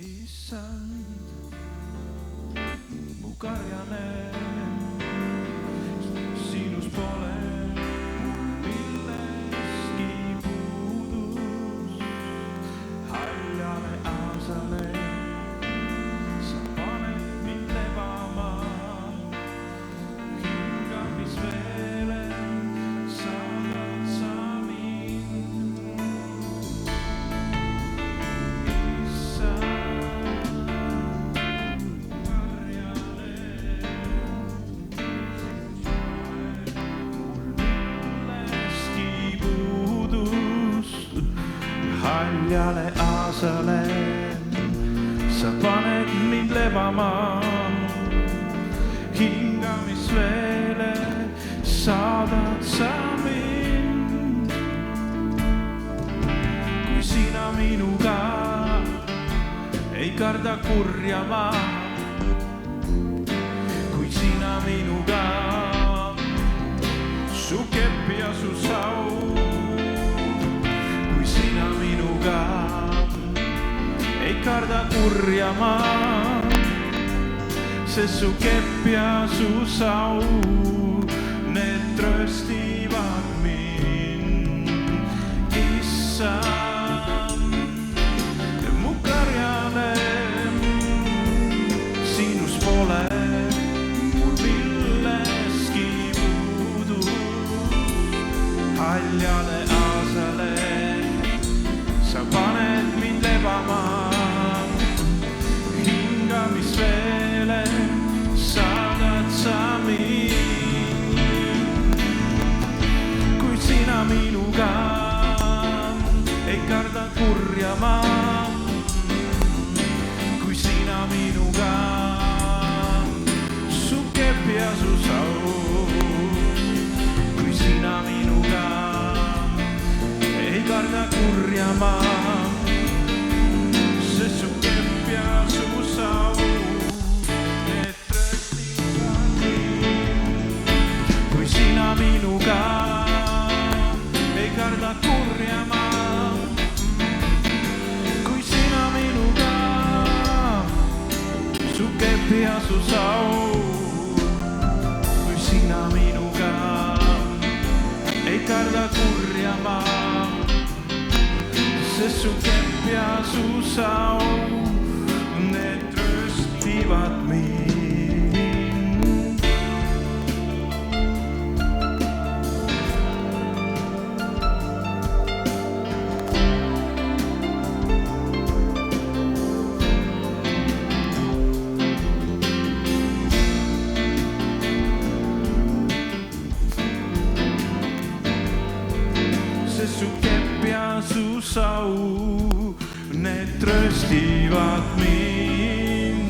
issand, mu karjane, sinus pole millestki puudus. Haljale aasale sa paned mind lebama, hingamisveele saadad sa mind. Haljale aasale sa paned mind lebama, hingamisveele saadad sa mind. Kui sina minuga ei karda kurja ma, kui sina minuga su kepp ja su sau, sina minuga ei karda kurja ma, sest su kepp ja su sau, need tröstivad mind. Issand, mu karjane, sinus pole mul millestki puudu. Haljale aasale sa paned mind lebama, hingamisveele saadad sa mind. Kui sina minuga ei karda kurja ma, kui sina minuga su kepp ja su sau, kui sina minuga ei karda kurja ma, sest su kepp ja su sau, need tröstivad mind. Kui sina minuga ei karda kurja ma, kui sina minuga su kepp ja su sau, kui sina minuga ei karda kurja ma, sest su kepp ja su sau, need tröstivad mind. Sest su kepp ja su sau, need tröstivad mind.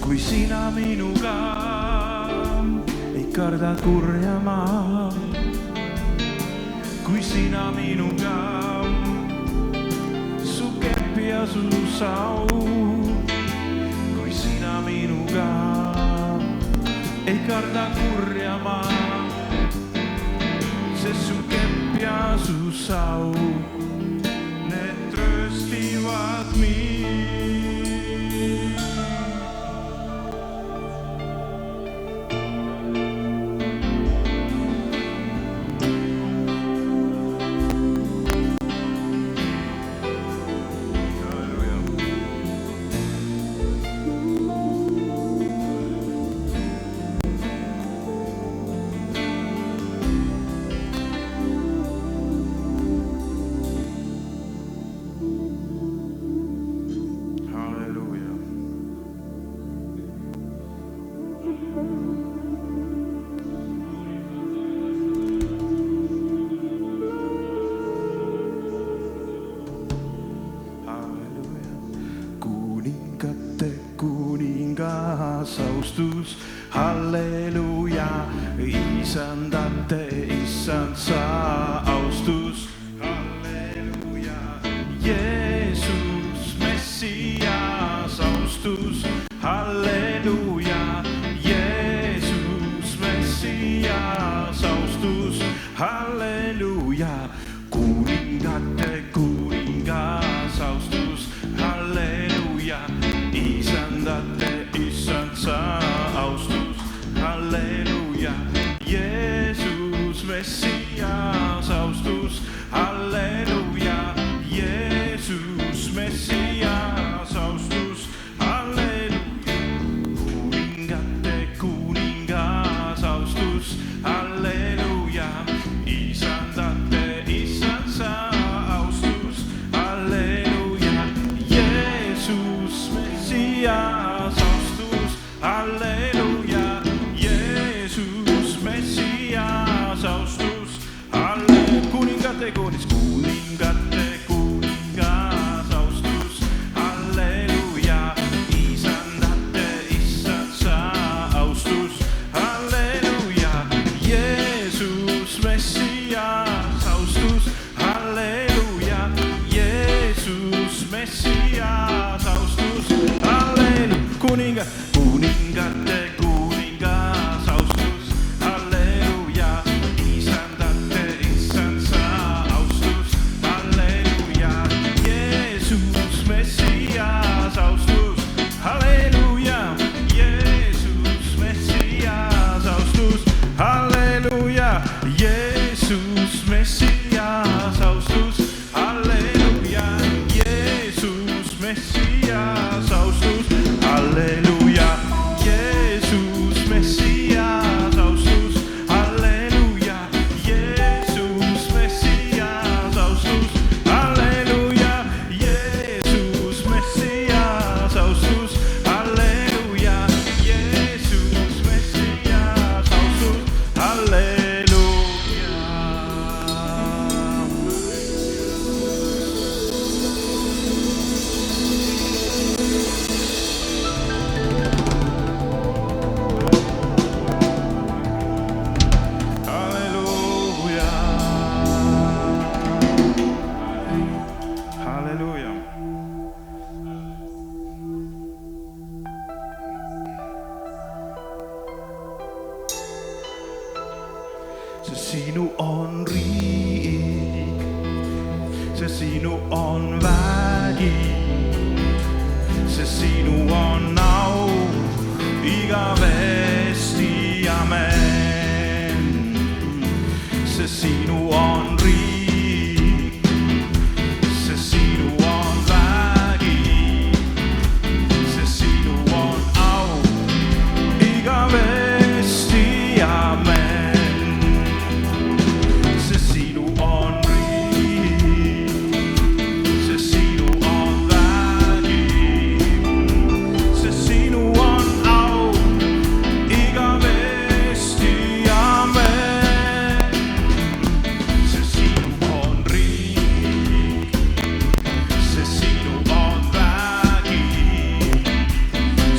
Kui sina minuga ei karda kurja ma, kui sina minuga su kepp ja su sau, kui sina minuga ei karda kurja ma, sest su kepp ja su sau, need tröstivad mind. Austus, halleluja, isandate, issand sa austus, halleluja, Jeesus, Messias, austus, halleluja, Jeesus, Messias, austus, halleluja, kuningate kuningas, austus, halleluja. Messias, austus, halleluuja. Kuningate kuningas, austus, halleluuja. Isandate isand sa, austus, halleluuja. Jeesus Messias, austus, halleluuja. Jeesus Messias, austus, halleluuja. Kuningate kuningas, kuningate kuningas, austus, halleluuja. Isandate isand sa, austus, halleluuja. Jeesus Messias, austus, halleluuja. Jeesus Messias, austus, halleluuja. Kuningate kuningas, austus, halleluuja. Isandate isand sa, austus, halleluuja. Jeesus Messias, austus, halleluuja. Jeesus Messias, austus, halleluuja. Jeesus Messias, austus, halleluuja. Jeesus Messias, austus, halleluuja. Jeesus Messias, austus, halleluuja. Jeesus Messias, austus, halleluuja. Jeesus Messias, austus, halleluuja. Jeesus Messias, austus, halleluuja. Halleluuja. Halleluuja. Se sinu on riik, se sinu on vägi, se sinu on au igavesti, amen. Se sinu on riik, se sinu on vägi, se sinu on au igavesti, amen. Se sinu on riik, se sinu on vägi, se sinu on au igavesti, amen. Se sinu on riik, se sinu on vägi,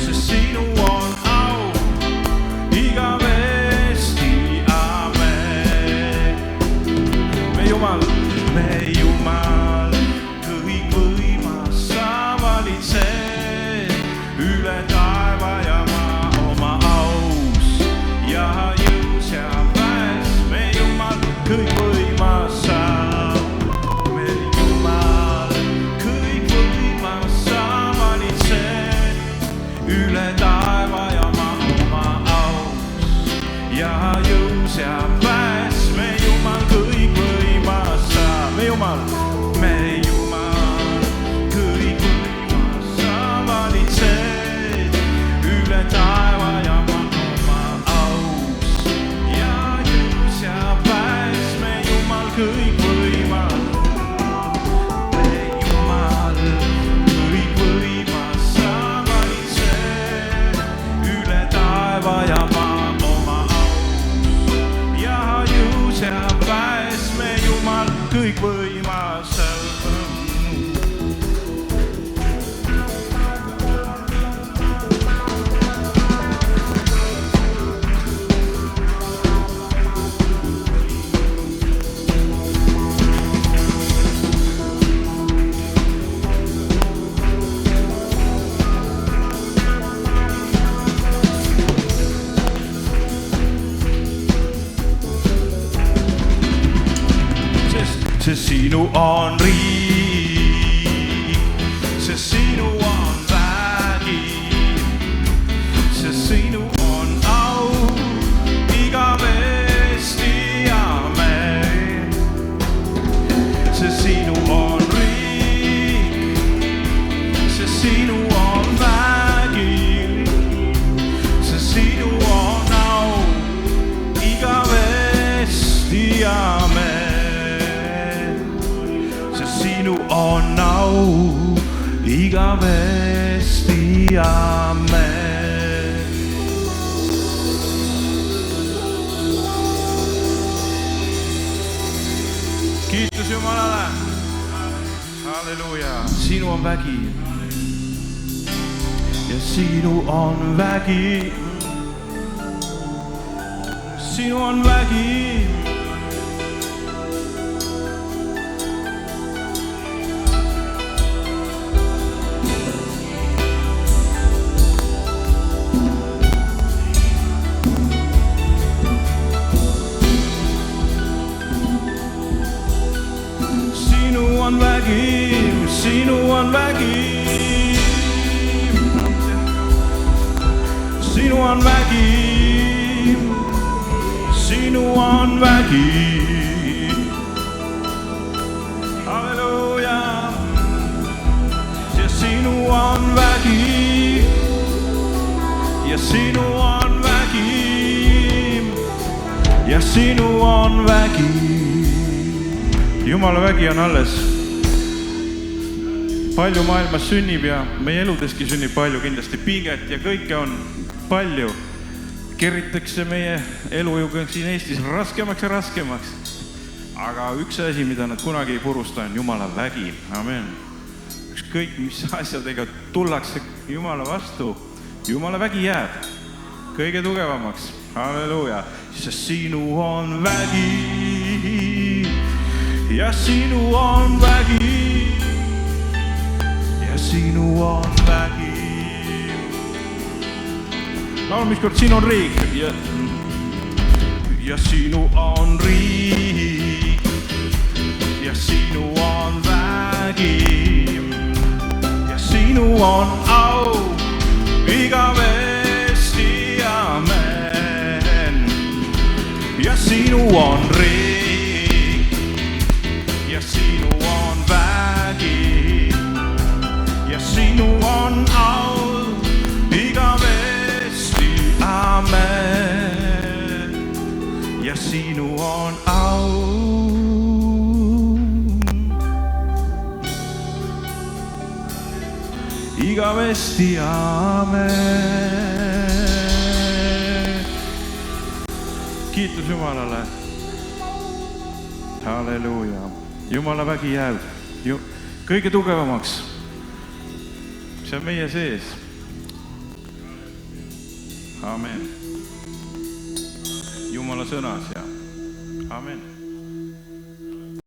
se sinu on au igavesti, amen. Me Jumal, kõikvõimas, sa valitsed üle taeva ja maa oma aus ja jõus ja väes. Me Jumal, kõikvõimas sa, me Jumal, kõikvõimas, sa valitsed üle taeva ja maa oma aus ja jõus ja väes. Me Jumal, kõikvõimas sa, me Jumal, kõikvõimas, sa valitsed üle taeva ja maa oma aus ja jõus ja väes. Me Jumal, kõikvõimas, me Jumal, kõikvõimas, sa valitsed üle taeva ja maa oma aus ja sinu on vägi, see sinu on au igavesti, amen. See sinu on au igavesti, amen. Kiitus Jumalale. Halleluuja. Sinu on vägi. Ja sinu on vägi. Sinu on vägi. Sinu on vägi, sinu on vägi. Sinu on vägi, sinu on vägi. Halleluuja. Ja sinu on vägi, ja sinu on vägi, ja sinu on vägi. Jumala vägi on alles. Palju maailmas sünnib ja meie eludeski sünnib palju kindlasti pinget ja kõike on palju. Kerritakse meie elu ju siin Eestis raskemaks ja raskemaks. Aga üks asi, mida nad kunagi ei purusta, on Jumala vägi. Amen. Ükskõik, mis asjadega tullakse Jumala vastu, Jumala vägi jääb kõige tugevamaks. Halleluuja. Sest sinu on vägi. Ja sinu on vägi, ja sinu on vägi. Laulame ükskord, sinu on riik. Ja sinu on riik, ja sinu on vägi, ja sinu on au igavesti, amen. Ja sinu on riik, ja sinu on vägi, ja sinu on au igavesti, amen. Ja sinu on au igavesti, amen. Kiitus Jumalale. Halleluuja. Jumala vägi jääb kõige tugevamaks. See on meie sees. Amen. Jumala sõnas ja amen.